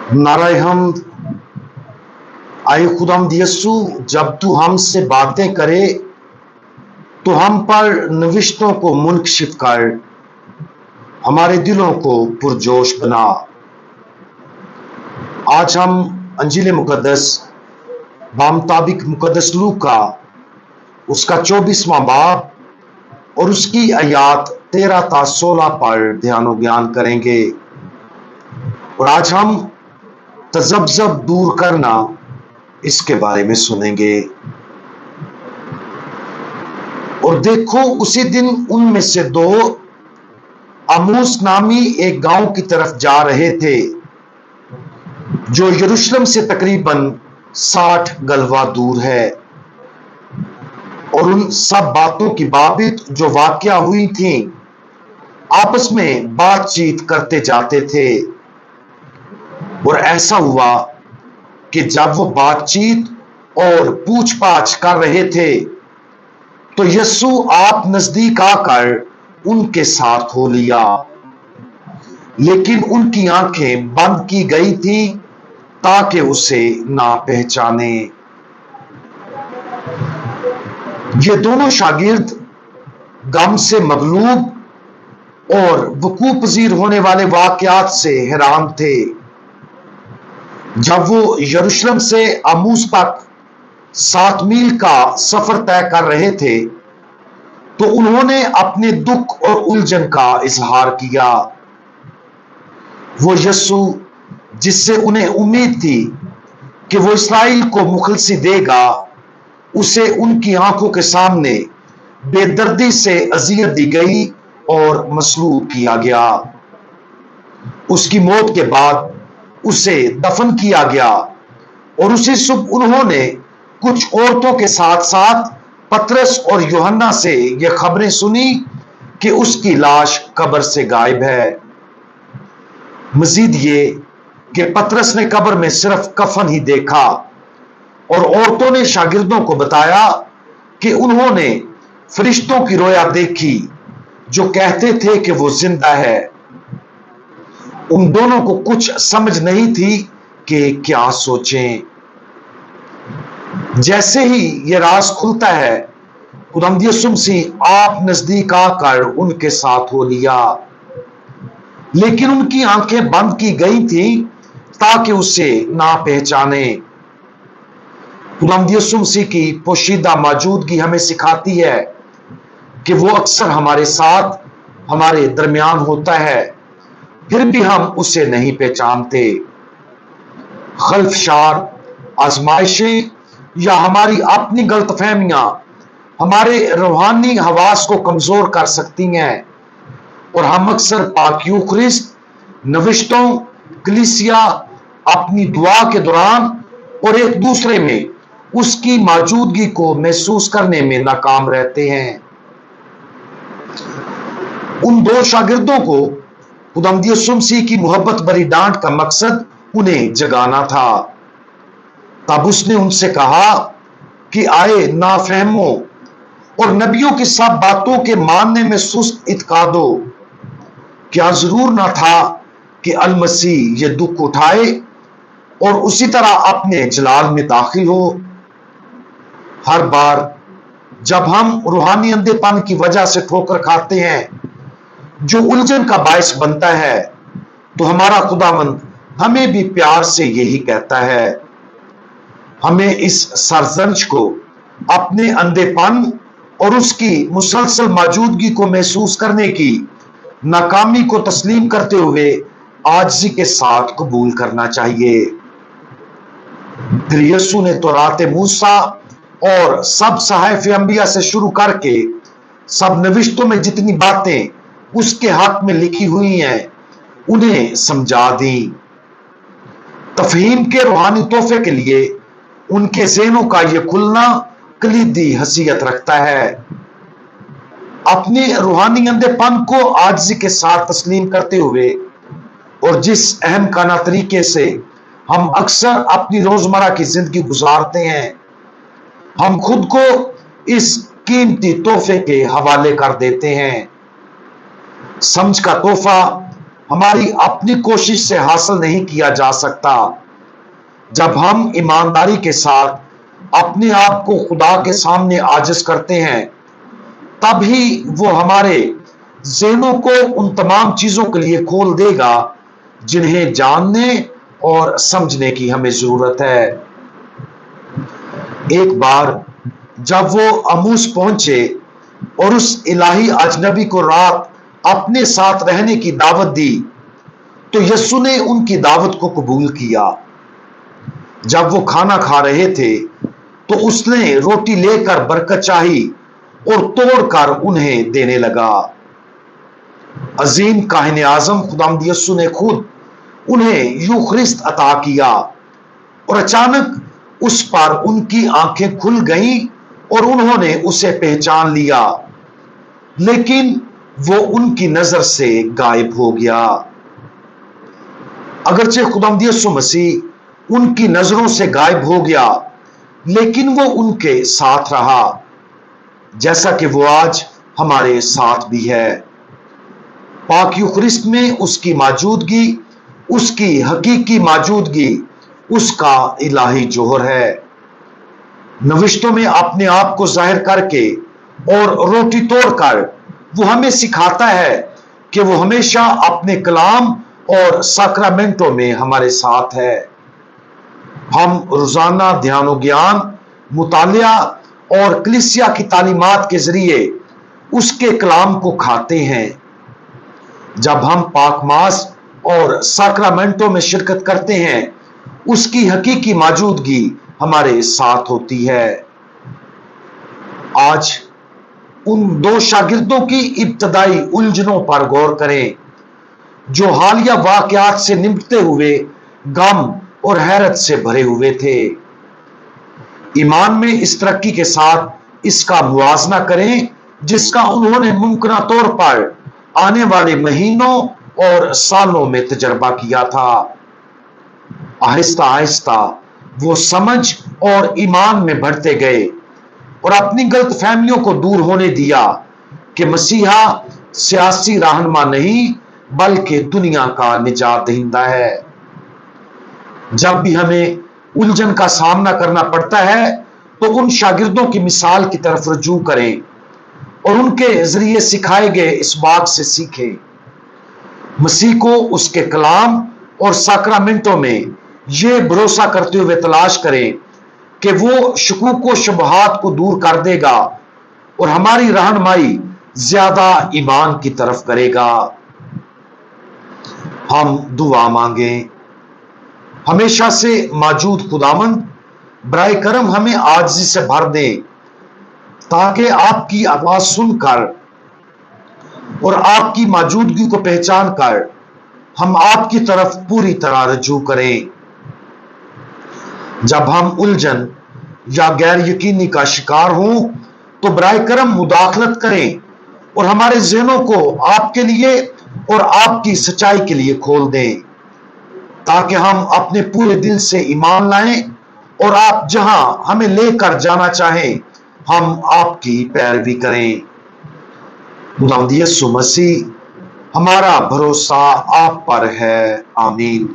नाराय हमद। आए खुदाम यस्सु, जब तू हमसे बातें करे तो हम पर नविश्तों को मुनकशिफ कर, हमारे दिलों को पुरजोश बना। आज हम अंजील मुकद्दस बामुताबिक मुकद्दस लूका उसका 24वां बाब और उसकी आयात 13 ता 16 पर ध्यान ज्ञान करेंगे। और आज हम तजब्जब दूर करना इसके बारे में सुनेंगे। और देखो, उसी दिन उनमें से दो अमूस नामी एक गांव की तरफ जा रहे थे जो यरूशलेम से तकरीबन 60 गलवा दूर है। और उन सब बातों की बाबित जो वाकया हुई थी आपस में बातचीत करते जाते थे। और ऐसा हुआ कि जब वो बातचीत और पूछपाछ कर रहे थे तो यस्सु आप नजदीक आकर उनके साथ हो लिया, लेकिन उनकी आंखें बंद की गई थी ताकि उसे ना पहचाने। ये दोनों शागिर्द गम से मगलूब और वकूअ पजीर होने वाले वाकयात से हैरान थे। जब वो यरूशलेम से अमूस तक 7 मील का सफर तय कर रहे थे तो उन्होंने अपने दुख और उलझन का इजहार किया। वो यस्सु जिससे उन्हें उम्मीद थी कि वो इस्राएल को मुखलसी देगा, उसे उनकी आंखों के सामने बेदर्दी से अजियत दी गई और मसलूब किया गया। उसकी मौत के बाद उसे दफन किया गया और उसी सुबह उन्होंने कुछ औरतों के साथ साथ पतरस और यूहन्ना से यह खबरें सुनी कि उसकी लाश कब्र से गायब है। मजीद ये कि पतरस ने कब्र में सिर्फ कफन ही देखा और औरतों ने शागिर्दों को बताया कि उन्होंने फरिश्तों की रोया देखी जो कहते थे कि वो जिंदा है। उन दोनों को कुछ समझ नहीं थी कि क्या सोचें। जैसे ही यह राज खुलता है, खुदावंद यीशु मसीह आप नजदीक आकर उनके साथ हो लिया, लेकिन उनकी आंखें बंद की गई थी ताकि उसे ना पहचाने। खुदावंद यीशु मसीह की पोशीदा मौजूदगी हमें सिखाती है कि वो अक्सर हमारे साथ हमारे दरमियान होता है, फिर भी हम उसे नहीं पहचानते। खल्फशार, आजमाइशें या हमारी अपनी गलतफहमियां हमारे रूहानी हवास को कमजोर कर सकती हैं और हम अक्सर पाक यूखरिस्त, नविश्तों, कलीसिया, अपनी दुआ के दौरान और एक दूसरे में उसकी मौजूदगी को महसूस करने में नाकाम रहते हैं। उन दो शागिर्दों को खुदावंद यीशु मसीह की मोहब्बत भरी डांट का मकसद उन्हें जगाना था। तब उसने उनसे कहा कि आए नाफहमों और नबियों की सब बातों के मानने में सुस्त इत्कादो, क्या जरूर ना था कि अल मसीह ये दुख उठाए और उसी तरह अपने जलाल में दाखिल हो। हर बार जब हम रूहानी अंधेपन की वजह से ठोकर खाते हैं जो उलझन का बायस बनता है, तो हमारा खुदावंद हमें भी प्यार से यही कहता है। हमें इस सरजंश को, अपने अंधेपन और उसकी मुसलसल मौजूदगी को महसूस करने की नाकामी को तस्लीम करते हुए आजिज़ी के साथ कबूल करना चाहिए। फिर यीशु ने तौरात मूसा और सब सहाइफ अंबिया से शुरू करके सब नविश्तों में जितनी बातें उसके हक में लिखी हुई हैं उन्हें समझा दी। तफहीम के रूहानी तोहफे के लिए उनके ज़हनों का यह खुलना कलीदी हसीयत रखता है। अपने रूहानी अंधेपन को आजिज़ी के साथ तस्लीम करते हुए और जिस अहम काना तरीके से हम अक्सर अपनी रोजमर्रा की जिंदगी गुजारते हैं, हम खुद को इस कीमती तोहफे के हवाले कर देते हैं। समझ का तोहफा ہماری اپنی کوشش سے حاصل نہیں کیا جا سکتا۔ جب ہم ایمانداری کے ساتھ اپنے آپ کو خدا کے سامنے عاجز کرتے ہیں، تب ہی وہ ہمارے ذہنوں کو ان تمام چیزوں کے لیے کھول دے گا جنہیں جاننے اور سمجھنے کی ہمیں ضرورت ہے۔ ایک بار جب وہ اموس پہنچے اور اس الہی اجنبی کو رات اپنے ساتھ رہنے کی دعوت دی، تو یسوع نے ان کی دعوت کو قبول کیا۔ جب وہ کھانا کھا رہے تھے تو اس نے روٹی لے کر برکت چاہی اور توڑ کر انہیں دینے لگا۔ عظیم کاہن اعظم خداوند یسوع نے خود انہیں یوخرست عطا کیا، اور اچانک اس پر ان کی آنکھیں کھل گئیں اور انہوں نے اسے پہچان لیا، لیکن وہ ان کی نظر سے غائب ہو گیا۔ اگرچہ خداوند یسوع مسیح ان کی نظروں سے غائب ہو گیا، لیکن وہ ان کے ساتھ رہا، جیسا کہ وہ آج ہمارے ساتھ بھی ہے۔ پاک یوخرست میں اس کی موجودگی، اس کی حقیقی موجودگی، اس کا الہی جوہر ہے۔ نوشتوں میں اپنے آپ کو ظاہر کر کے اور روٹی توڑ کر وہ ہمیں سکھاتا ہے کہ وہ ہمیشہ اپنے کلام اور ساکرامنٹوں میں ہمارے ساتھ ہے۔ ہم روزانہ دھیان و گیان، مطالعہ اور کلیسیا کی تعلیمات کے ذریعے اس کے کلام کو کھاتے ہیں۔ جب ہم پاک ماس اور ساکرامنٹوں میں شرکت کرتے ہیں، اس کی حقیقی موجودگی ہمارے ساتھ ہوتی ہے۔ آج ان دو شاگردوں کی ابتدائی الجھنوں پر غور کریں جو حالیہ واقعات سے نمٹتے ہوئے غم اور حیرت سے بھرے ہوئے تھے۔ ایمان میں اس ترقی کے ساتھ اس کا موازنہ کریں جس کا انہوں نے ممکنہ طور پر آنے والے مہینوں اور سالوں میں تجربہ کیا تھا۔ آہستہ آہستہ وہ سمجھ اور ایمان میں بڑھتے گئے اور اپنی غلط فہمیوں کو دور ہونے دیا کہ مسیحا سیاسی رہنما نہیں بلکہ دنیا کا نجات دہندہ ہے۔ جب بھی ہمیں الجھن کا سامنا کرنا پڑتا ہے تو ان شاگردوں کی مثال کی طرف رجوع کریں اور ان کے ذریعے سکھائے گئے اس بات سے سیکھیں۔ مسیح کو اس کے کلام اور ساکرامنٹوں میں یہ بھروسہ کرتے ہوئے تلاش کریں کہ وہ شکوک و شبہات کو دور کر دے گا اور ہماری رہنمائی زیادہ ایمان کی طرف کرے گا۔ ہم دعا مانگیں۔ ہمیشہ سے موجود خداوند، برائے کرم ہمیں عاجزی سے بھر دیں تاکہ آپ کی آواز سن کر اور آپ کی موجودگی کو پہچان کر ہم آپ کی طرف پوری طرح رجوع کریں۔ جب ہم الجھن یا غیر یقینی کا شکار ہوں تو برائے کرم مداخلت کریں اور ہمارے ذہنوں کو آپ کے لیے اور آپ کی سچائی کے لیے کھول دیں تاکہ ہم اپنے پورے دل سے ایمان لائیں اور آپ جہاں ہمیں لے کر جانا چاہیں ہم آپ کی پیروی کریں۔ خداوند یسوع مسیح، ہمارا بھروسہ آپ پر ہے۔ آمین۔